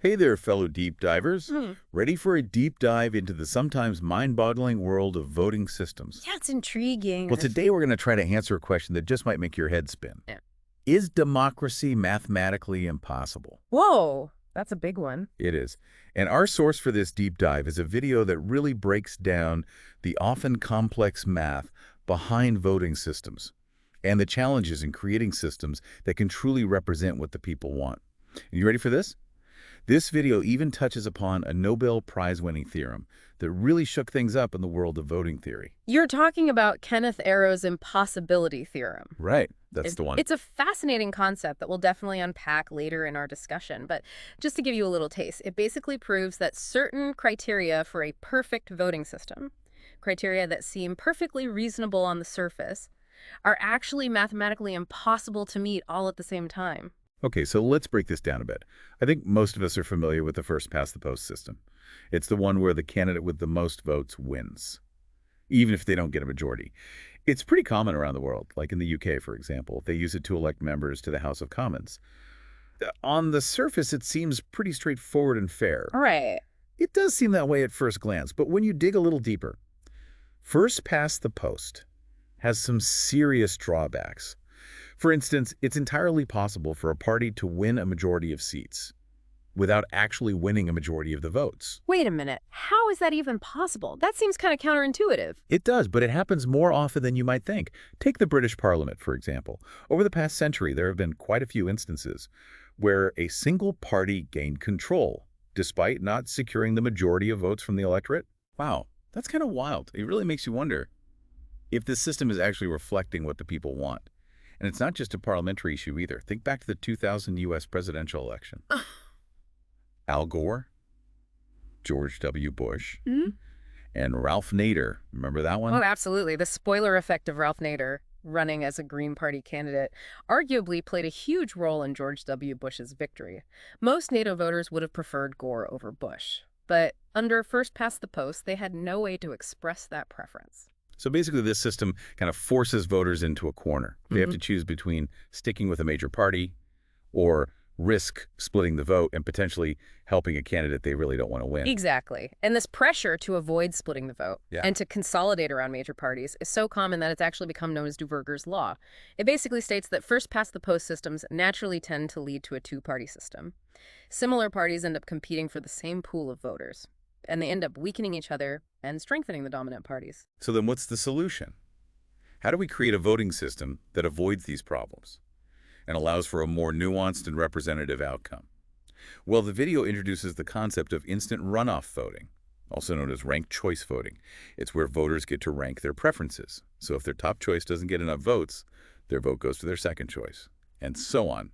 Hey there, fellow deep divers. Hmm. Ready for a deep dive into the sometimes mind-boggling world of voting systems? Yeah, it's intriguing. Well, today we're going to try to answer a question that just might make your head spin. Yeah. Is democracy mathematically impossible? Whoa, that's a big one. It is. And our source for this deep dive is a video that really breaks down the often complex math behind voting systems and the challenges in creating systems that can truly represent what the people want. You ready for this? This video even touches upon a Nobel Prize-winning theorem that really shook things up in the world of voting theory. You're talking about Kenneth Arrow's impossibility theorem. Right, that's the one. It's a fascinating concept that we'll definitely unpack later in our discussion, but just to give you a little taste, it basically proves that certain criteria for a perfect voting system, criteria that seem perfectly reasonable on the surface, are actually mathematically impossible to meet all at the same time. Okay, so let's break this down a bit. I think most of us are familiar with the first-past-the-post system. It's the one where the candidate with the most votes wins, even if they don't get a majority. It's pretty common around the world, like in the UK, for example. They use it to elect members to the House of Commons. On the surface, it seems pretty straightforward and fair. Right. It does seem that way at first glance, but when you dig a little deeper, first-past-the-post has some serious drawbacks. For instance, it's entirely possible for a party to win a majority of seats without actually winning a majority of the votes. Wait a minute. How is that even possible? That seems kind of counterintuitive. It does, but it happens more often than you might think. Take the British Parliament, for example. Over the past century, there have been quite a few instances where a single party gained control, despite not securing the majority of votes from the electorate. Wow, that's kind of wild. It really makes you wonder if this system is actually reflecting what the people want. And it's not just a parliamentary issue either. Think back to the 2000 U.S. presidential election. Al Gore, George W. Bush, and Ralph Nader. Remember that one? Oh, absolutely. The spoiler effect of Ralph Nader running as a Green Party candidate arguably played a huge role in George W. Bush's victory. Most NATO voters would have preferred Gore over Bush, but under first-past-the-post, they had no way to express that preference. So basically, this system kind of forces voters into a corner. They have to choose between sticking with a major party or risk splitting the vote and potentially helping a candidate they really don't want to win. Exactly. And this pressure to avoid splitting the vote and to consolidate around major parties is so common that it's actually become known as Duverger's law. It basically states that first-past-the-post systems naturally tend to lead to a two-party system. Similar parties end up competing for the same pool of voters, and they end up weakening each other and strengthening the dominant parties. So then what's the solution? How do we create a voting system that avoids these problems and allows for a more nuanced and representative outcome? Well, the video introduces the concept of instant runoff voting, also known as ranked choice voting. It's where voters get to rank their preferences. So if their top choice doesn't get enough votes, their vote goes to their second choice, and so on,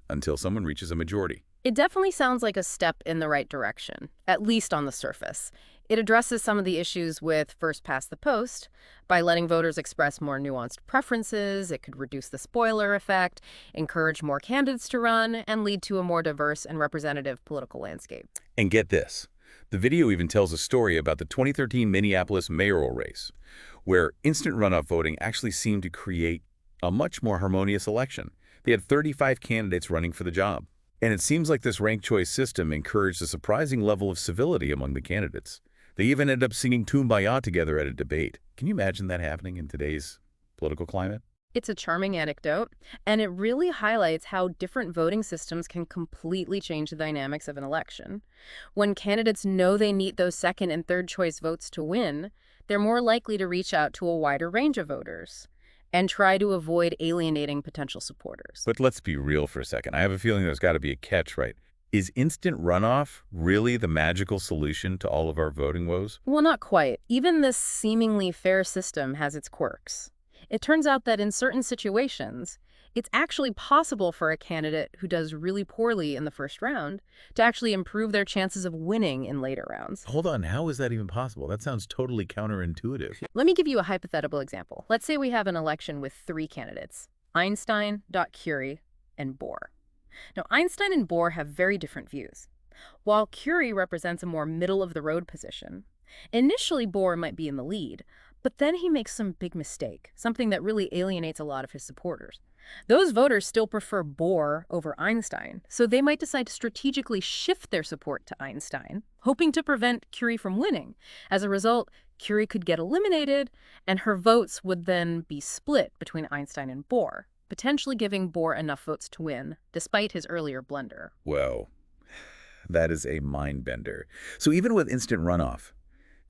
until someone reaches a majority. It definitely sounds like a step in the right direction, at least on the surface. It addresses some of the issues with first-past-the-post by letting voters express more nuanced preferences. It could reduce the spoiler effect, encourage more candidates to run, and lead to a more diverse and representative political landscape. And get this, the video even tells a story about the 2013 Minneapolis mayoral race, where instant runoff voting actually seemed to create a much more harmonious election. They had 35 candidates running for the job. And it seems like this ranked choice system encouraged a surprising level of civility among the candidates. They even ended up singing Kumbaya together at a debate. Can you imagine that happening in today's political climate? It's a charming anecdote, and it really highlights how different voting systems can completely change the dynamics of an election. When candidates know they need those second and third choice votes to win, they're more likely to reach out to a wider range of voters and try to avoid alienating potential supporters. But let's be real for a second. I have a feeling there's got to be a catch, right? Is instant runoff really the magical solution to all of our voting woes? Well, not quite. Even this seemingly fair system has its quirks. It turns out that in certain situations, it's actually possible for a candidate who does really poorly in the first round to actually improve their chances of winning in later rounds. Hold on, how is that even possible? That sounds totally counterintuitive. Let me give you a hypothetical example. Let's say we have an election with 3 candidates: Einstein, Curie, and Bohr. Now, Einstein and Bohr have very different views. While Curie represents a more middle-of-the-road position, initially Bohr might be in the lead, But then he makes some big mistake, something that really alienates a lot of his supporters. Those voters still prefer Bohr over Einstein, so they might decide to strategically shift their support to Einstein, hoping to prevent Curie from winning. As a result, Curie could get eliminated, and her votes would then be split between Einstein and Bohr, potentially giving Bohr enough votes to win, despite his earlier blunder. Whoa, that is a mind-bender. So even with instant runoff,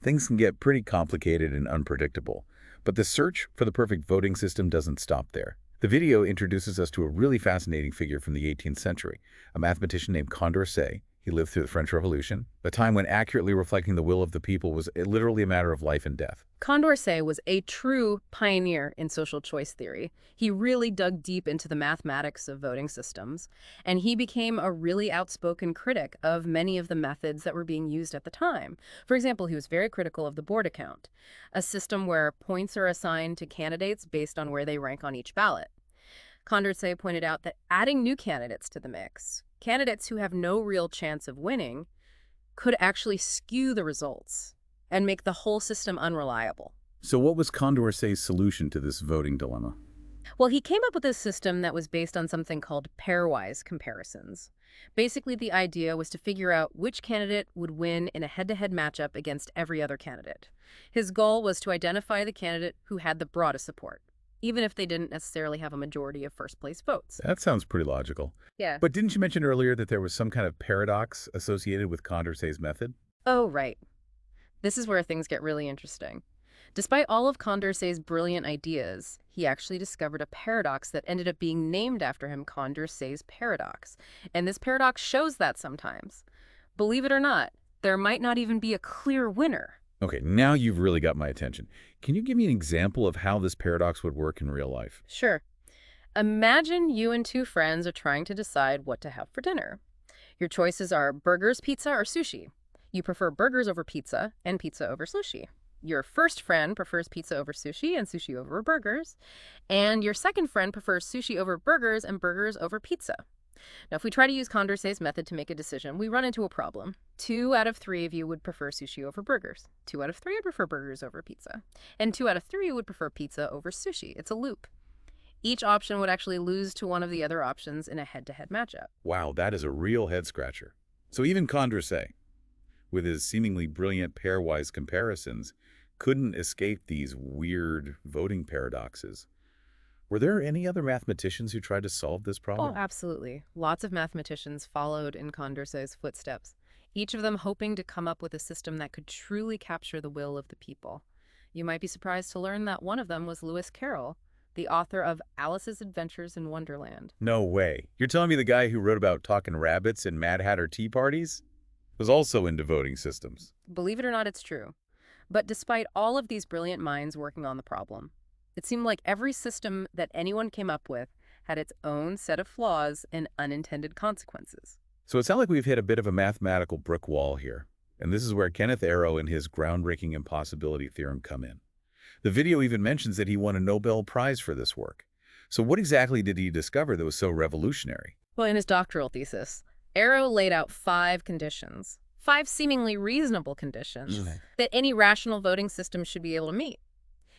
things can get pretty complicated and unpredictable. But the search for the perfect voting system doesn't stop there. The video introduces us to a really fascinating figure from the 18th century, a mathematician named Condorcet. He lived through the French Revolution, a time when accurately reflecting the will of the people was literally a matter of life and death. Condorcet was a true pioneer in social choice theory. He really dug deep into the mathematics of voting systems, and he became a really outspoken critic of many of the methods that were being used at the time. For example, he was very critical of the board account, a system where points are assigned to candidates based on where they rank on each ballot. Condorcet pointed out that adding new candidates to the mix, candidates who have no real chance of winning, could actually skew the results and make the whole system unreliable. So what was Condorcet's solution to this voting dilemma? Well, he came up with a system that was based on something called pairwise comparisons. Basically, the idea was to figure out which candidate would win in a head-to-head matchup against every other candidate. His goal was to identify the candidate who had the broadest support, even if they didn't necessarily have a majority of first-place votes. That sounds pretty logical. Yeah. But didn't you mention earlier that there was some kind of paradox associated with Condorcet's method? Oh, right. This is where things get really interesting. Despite all of Condorcet's brilliant ideas, he actually discovered a paradox that ended up being named after him, Condorcet's paradox. And this paradox shows that sometimes. Believe it or not, there might not even be a clear winner. Okay, now you've really got my attention. Can you give me an example of how this paradox would work in real life? Sure. Imagine you and two friends are trying to decide what to have for dinner. Your choices are burgers, pizza, or sushi. You prefer burgers over pizza and pizza over sushi. Your first friend prefers pizza over sushi and sushi over burgers. And your second friend prefers sushi over burgers and burgers over pizza. Now, if we try to use Condorcet's method to make a decision, we run into a problem. 2 out of 3 of you would prefer sushi over burgers. 2 out of 3 would prefer burgers over pizza. And 2 out of 3 would prefer pizza over sushi. It's a loop. Each option would actually lose to one of the other options in a head-to-head matchup. Wow, that is a real head-scratcher. So even Condorcet, with his seemingly brilliant pairwise comparisons, couldn't escape these weird voting paradoxes. Were there any other mathematicians who tried to solve this problem? Oh, absolutely. Lots of mathematicians followed in Condorcet's footsteps, each of them hoping to come up with a system that could truly capture the will of the people. You might be surprised to learn that one of them was Lewis Carroll, the author of Alice's Adventures in Wonderland. No way. You're telling me the guy who wrote about talking rabbits and Mad Hatter tea parties was also into voting systems? Believe it or not, it's true. But despite all of these brilliant minds working on the problem, it seemed like every system that anyone came up with had its own set of flaws and unintended consequences. So it sounds like we've hit a bit of a mathematical brick wall here. And this is where Kenneth Arrow and his groundbreaking impossibility theorem come in. The video even mentions that he won a Nobel Prize for this work. So what exactly did he discover that was so revolutionary? Well, in his doctoral thesis, Arrow laid out 5 conditions, 5 seemingly reasonable conditions that any rational voting system should be able to meet.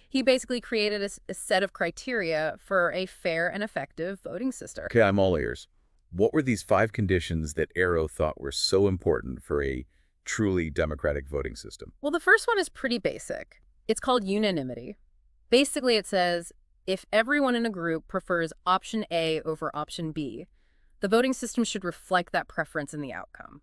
He basically created a set of criteria for a fair and effective voting system. Okay, I'm all ears. What were these 5 conditions that Arrow thought were so important for a truly democratic voting system? Well, the first one is pretty basic. It's called unanimity. Basically, it says, if everyone in a group prefers option A over option B, the voting system should reflect that preference in the outcome.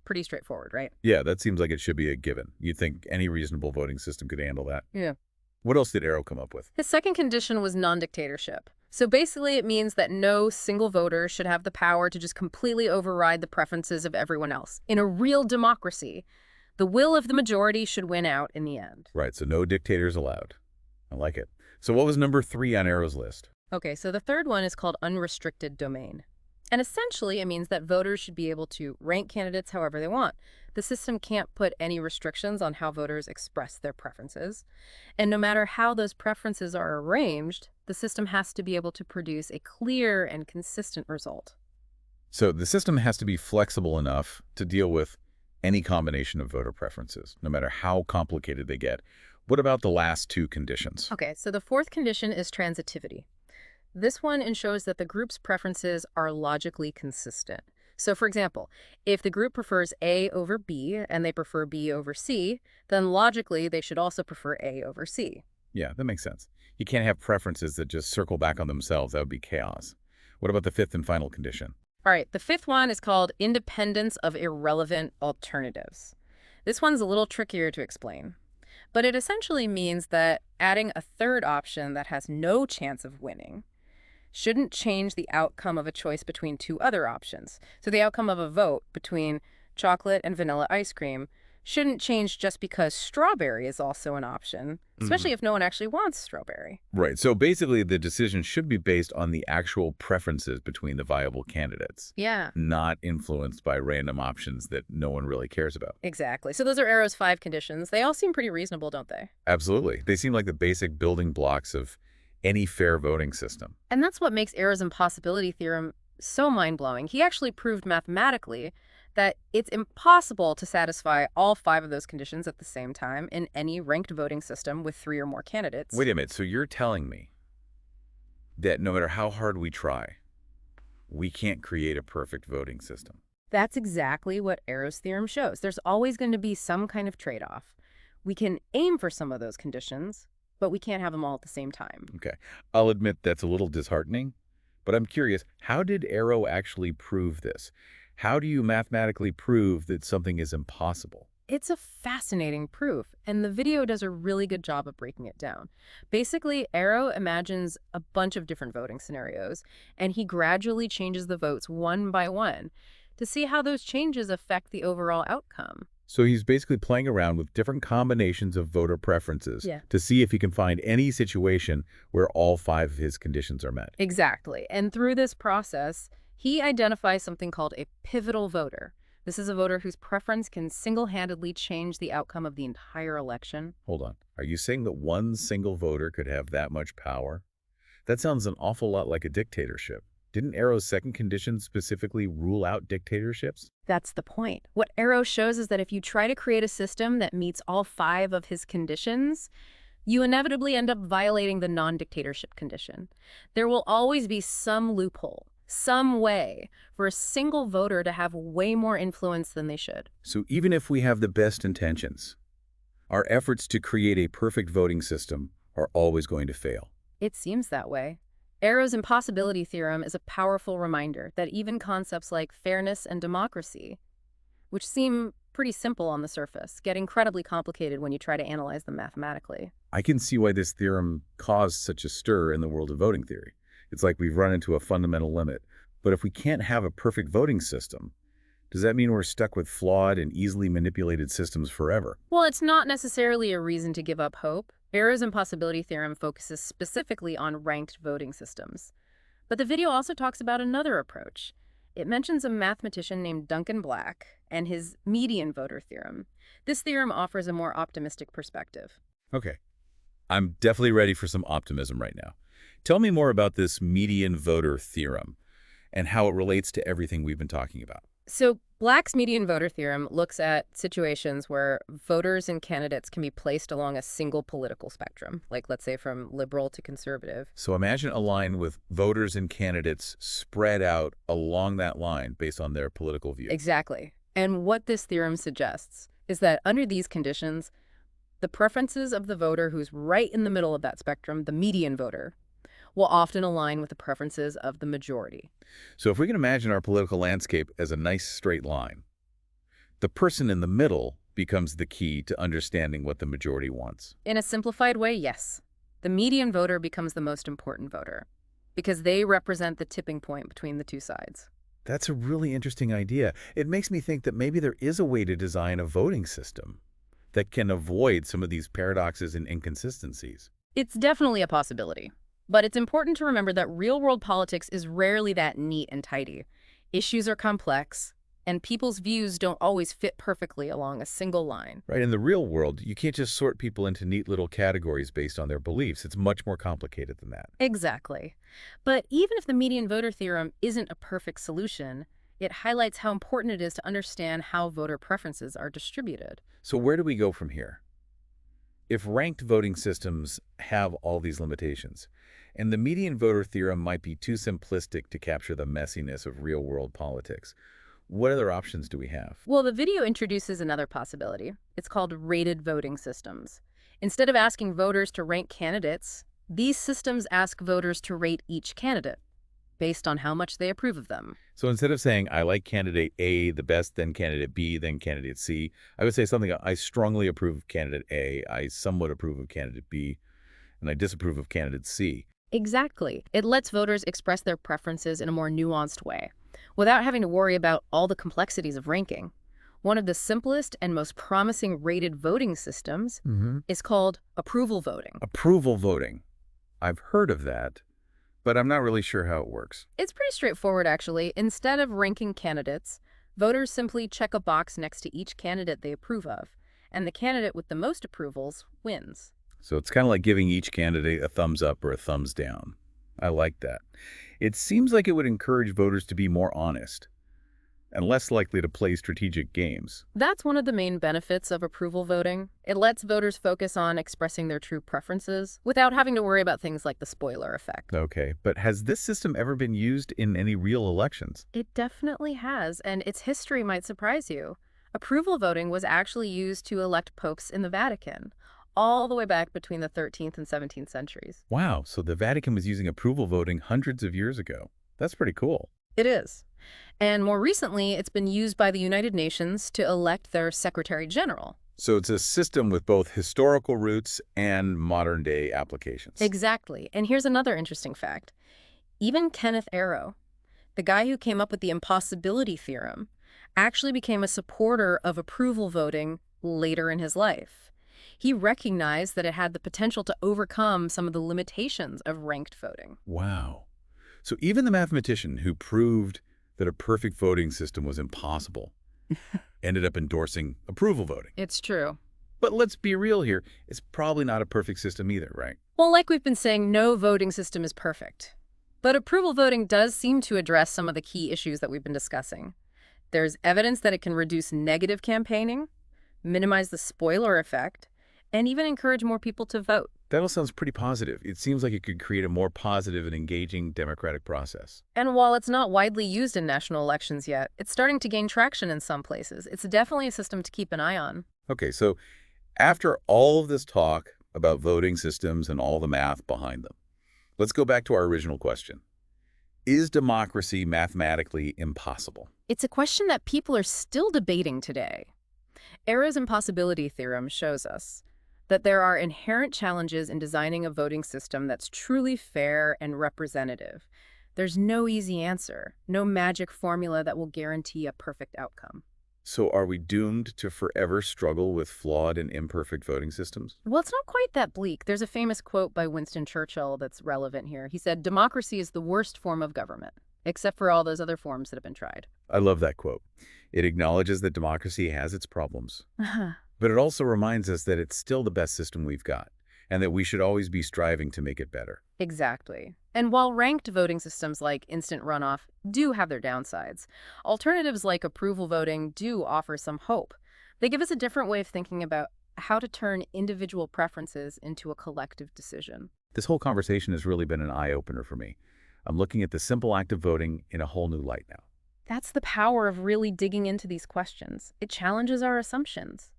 Pretty straightforward, right? Yeah, that seems like it should be a given. You'd think any reasonable voting system could handle that. Yeah. What else did Arrow come up with? His second condition was non-dictatorship. So basically, it means that no single voter should have the power to just completely override the preferences of everyone else. In a real democracy, the will of the majority should win out in the end. Right, so no dictators allowed. I like it. So what was number 3 on Arrow's list? Okay, so the third one is called unrestricted domain. And essentially, it means that voters should be able to rank candidates however they want. The system can't put any restrictions on how voters express their preferences. And no matter how those preferences are arranged, the system has to be able to produce a clear and consistent result. So the system has to be flexible enough to deal with any combination of voter preferences, no matter how complicated they get. What about the last two conditions? Okay, so the fourth condition is transitivity. This one ensures that the group's preferences are logically consistent. So for example, if the group prefers A over B and they prefer B over C, then logically they should also prefer A over C. Yeah, that makes sense. You can't have preferences that just circle back on themselves. That would be chaos. What about the fifth and final condition? All right, the fifth one is called independence of irrelevant alternatives. This one's a little trickier to explain, but it essentially means that adding a third option that has no chance of winning shouldn't change the outcome of a choice between two other options. So the outcome of a vote between chocolate and vanilla ice cream shouldn't change just because strawberry is also an option, especially if no one actually wants strawberry. Right. So basically, the decision should be based on the actual preferences between the viable candidates, Yeah, not influenced by random options that no one really cares about. exactly. So those are Arrow's 5 conditions. They all seem pretty reasonable, don't they? Absolutely. They seem like the basic building blocks of any fair voting system. And that's what makes Arrow's impossibility theorem so mind-blowing. He actually proved mathematically that it's impossible to satisfy all 5 of those conditions at the same time in any ranked voting system with 3 or more candidates. Wait a minute. So you're telling me that no matter how hard we try, we can't create a perfect voting system? That's exactly what Arrow's theorem shows. There's always going to be some kind of trade-off. We can aim for some of those conditions, but we can't have them all at the same time. Okay. I'll admit that's a little disheartening, but I'm curious, how did Arrow actually prove this? How do you mathematically prove that something is impossible? It's a fascinating proof, and the video does a really good job of breaking it down. Basically, Arrow imagines a bunch of different voting scenarios, and he gradually changes the votes one by one to see how those changes affect the overall outcome. So he's basically playing around with different combinations of voter preferences Yeah. to see if he can find any situation where all 5 of his conditions are met. Exactly. And through this process, he identifies something called a pivotal voter. This is a voter whose preference can single-handedly change the outcome of the entire election. Hold on. Are you saying that one single voter could have that much power? That sounds an awful lot like a dictatorship. Didn't Arrow's second condition specifically rule out dictatorships? That's the point. What Arrow shows is that if you try to create a system that meets all 5 of his conditions, you inevitably end up violating the non-dictatorship condition. There will always be some loophole, some way for a single voter to have way more influence than they should. So even if we have the best intentions, our efforts to create a perfect voting system are always going to fail. It seems that way. Arrow's impossibility theorem is a powerful reminder that even concepts like fairness and democracy, which seem pretty simple on the surface, get incredibly complicated when you try to analyze them mathematically. I can see why this theorem caused such a stir in the world of voting theory. It's like we've run into a fundamental limit. But if we can't have a perfect voting system, does that mean we're stuck with flawed and easily manipulated systems forever? Well, it's not necessarily a reason to give up hope. Arrow's impossibility theorem focuses specifically on ranked voting systems. But the video also talks about another approach. It mentions a mathematician named Duncan Black and his median voter theorem. This theorem offers a more optimistic perspective. Okay. I'm definitely ready for some optimism right now. Tell me more about this median voter theorem and how it relates to everything we've been talking about. So Black's median voter theorem looks at situations where voters and candidates can be placed along a single political spectrum, like let's say from liberal to conservative. So imagine a line with voters and candidates spread out along that line based on their political view. Exactly. And what this theorem suggests is that under these conditions, the preferences of the voter who's right in the middle of that spectrum, the median voter, will often align with the preferences of the majority. So if we can imagine our political landscape as a nice straight line, the person in the middle becomes the key to understanding what the majority wants. In a simplified way, yes. The median voter becomes the most important voter because they represent the tipping point between the two sides. That's a really interesting idea. It makes me think that maybe there is a way to design a voting system that can avoid some of these paradoxes and inconsistencies. It's definitely a possibility. But it's important to remember that real-world politics is rarely that neat and tidy. Issues are complex, and people's views don't always fit perfectly along a single line. Right, in the real world, you can't just sort people into neat little categories based on their beliefs. It's much more complicated than that. Exactly. But even if the median voter theorem isn't a perfect solution, it highlights how important it is to understand how voter preferences are distributed. So where do we go from here? if ranked voting systems have all these limitations, and the median voter theorem might be too simplistic to capture the messiness of real-world politics, what other options do we have? Well, the video introduces another possibility. It's called rated voting systems. Instead of asking voters to rank candidates, these systems ask voters to rate each candidate based on how much they approve of them. So instead of saying, I like candidate A the best, then candidate B, then candidate C, I would say something, I strongly approve of candidate A, I somewhat approve of candidate B, and I disapprove of candidate C. Exactly. It lets voters express their preferences in a more nuanced way, without having to worry about all the complexities of ranking. One of the simplest and most promising rated voting systems is called approval voting. Approval voting. I've heard of that, but I'm not really sure how it works. It's pretty straightforward, actually. Instead of ranking candidates, voters simply check a box next to each candidate they approve of, and the candidate with the most approvals wins. So it's kind of like giving each candidate a thumbs up or a thumbs down. I like that. It seems like it would encourage voters to be more honest and less likely to play strategic games. That's one of the main benefits of approval voting. It lets voters focus on expressing their true preferences without having to worry about things like the spoiler effect. Okay, but has this system ever been used in any real elections? It definitely has, and its history might surprise you. Approval voting was actually used to elect popes in the Vatican, all the way back between the 13th and 17th centuries. Wow, so the Vatican was using approval voting hundreds of years ago. That's pretty cool. It is. And more recently, it's been used by the United Nations to elect their Secretary General. So it's a system with both historical roots and modern-day applications. Exactly. And here's another interesting fact. Even Kenneth Arrow, the guy who came up with the impossibility theorem, actually became a supporter of approval voting later in his life. He recognized that it had the potential to overcome some of the limitations of ranked voting. Wow. So even the mathematician who proved that a perfect voting system was impossible ended up endorsing approval voting. It's true. But let's be real here. It's probably not a perfect system either, right? Well, like we've been saying, no voting system is perfect. But approval voting does seem to address some of the key issues that we've been discussing. There's evidence that it can reduce negative campaigning, minimize the spoiler effect, and even encourage more people to vote. That all sounds pretty positive. It seems like it could create a more positive and engaging democratic process. And while it's not widely used in national elections yet, it's starting to gain traction in some places. It's definitely a system to keep an eye on. Okay, so after all of this talk about voting systems and all the math behind them, let's go back to our original question. Is democracy mathematically impossible? It's a question that people are still debating today. Arrow's impossibility theorem shows us that there are inherent challenges in designing a voting system that's truly fair and representative. There's no easy answer, no magic formula that will guarantee a perfect outcome. So are we doomed to forever struggle with flawed and imperfect voting systems? Well, it's not quite that bleak. There's a famous quote by Winston Churchill that's relevant here. He said, "Democracy is the worst form of government, except for all those other forms that have been tried." I love that quote. It acknowledges that democracy has its problems. But it also reminds us that it's still the best system we've got, and that we should always be striving to make it better. Exactly. And while ranked voting systems like instant runoff do have their downsides, alternatives like approval voting do offer some hope. They give us a different way of thinking about how to turn individual preferences into a collective decision. This whole conversation has really been an eye-opener for me. I'm looking at the simple act of voting in a whole new light now. That's the power of really digging into these questions. It challenges our assumptions,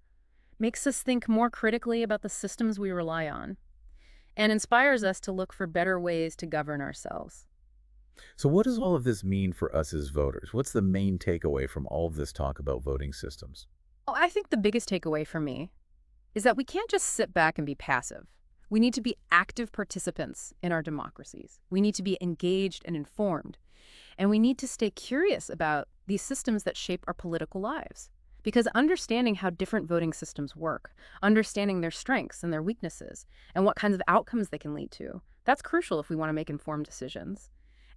makes us think more critically about the systems we rely on, and inspires us to look for better ways to govern ourselves. So what does all of this mean for us as voters? What's the main takeaway from all of this talk about voting systems? Oh, I think the biggest takeaway for me is that we can't just sit back and be passive. We need to be active participants in our democracies. We need to be engaged and informed. And we need to stay curious about these systems that shape our political lives. Because understanding how different voting systems work, understanding their strengths and their weaknesses, and what kinds of outcomes they can lead to, that's crucial if we want to make informed decisions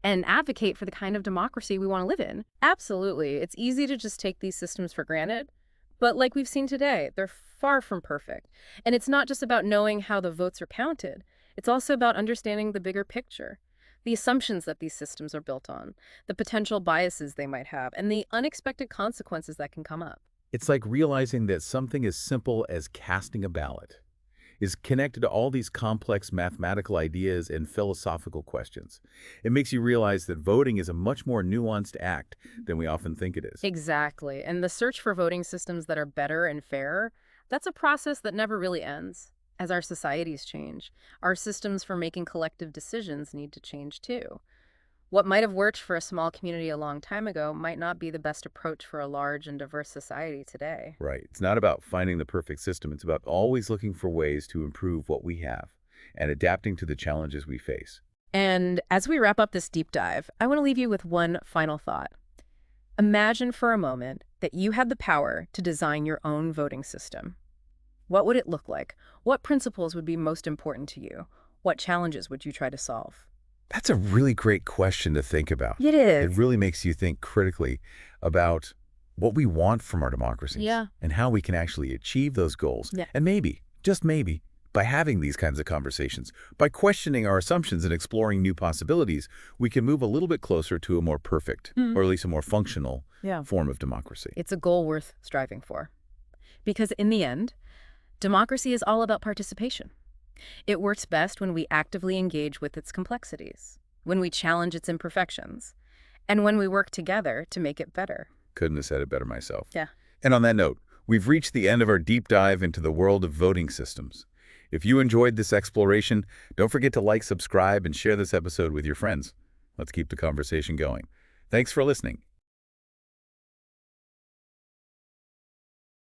and advocate for the kind of democracy we want to live in. Absolutely. It's easy to just take these systems for granted. But like we've seen today, they're far from perfect. And it's not just about knowing how the votes are counted. It's also about understanding the bigger picture, the assumptions that these systems are built on, the potential biases they might have, and the unexpected consequences that can come up. It's like realizing that something as simple as casting a ballot is connected to all these complex mathematical ideas and philosophical questions. It makes you realize that voting is a much more nuanced act than we often think it is. Exactly. And the search for voting systems that are better and fairer, that's a process that never really ends. As our societies change, our systems for making collective decisions need to change too. What might have worked for a small community a long time ago might not be the best approach for a large and diverse society today. Right. It's not about finding the perfect system. It's about always looking for ways to improve what we have and adapting to the challenges we face. And as we wrap up this deep dive, I want to leave you with one final thought. Imagine for a moment that you had the power to design your own voting system. What would it look like? What principles would be most important to you? What challenges would you try to solve? That's a really great question to think about. It is. It really makes you think critically about what we want from our democracies and how we can actually achieve those goals. Yeah. And maybe, just maybe, by having these kinds of conversations, by questioning our assumptions and exploring new possibilities, we can move a little bit closer to a more perfect, or at least a more functional form of democracy. It's a goal worth striving for. Because in the end, democracy is all about participation. It works best when we actively engage with its complexities, when we challenge its imperfections, and when we work together to make it better. Couldn't have said it better myself. Yeah. And on that note, we've reached the end of our deep dive into the world of voting systems. If you enjoyed this exploration, don't forget to like, subscribe, and share this episode with your friends. Let's keep the conversation going. Thanks for listening,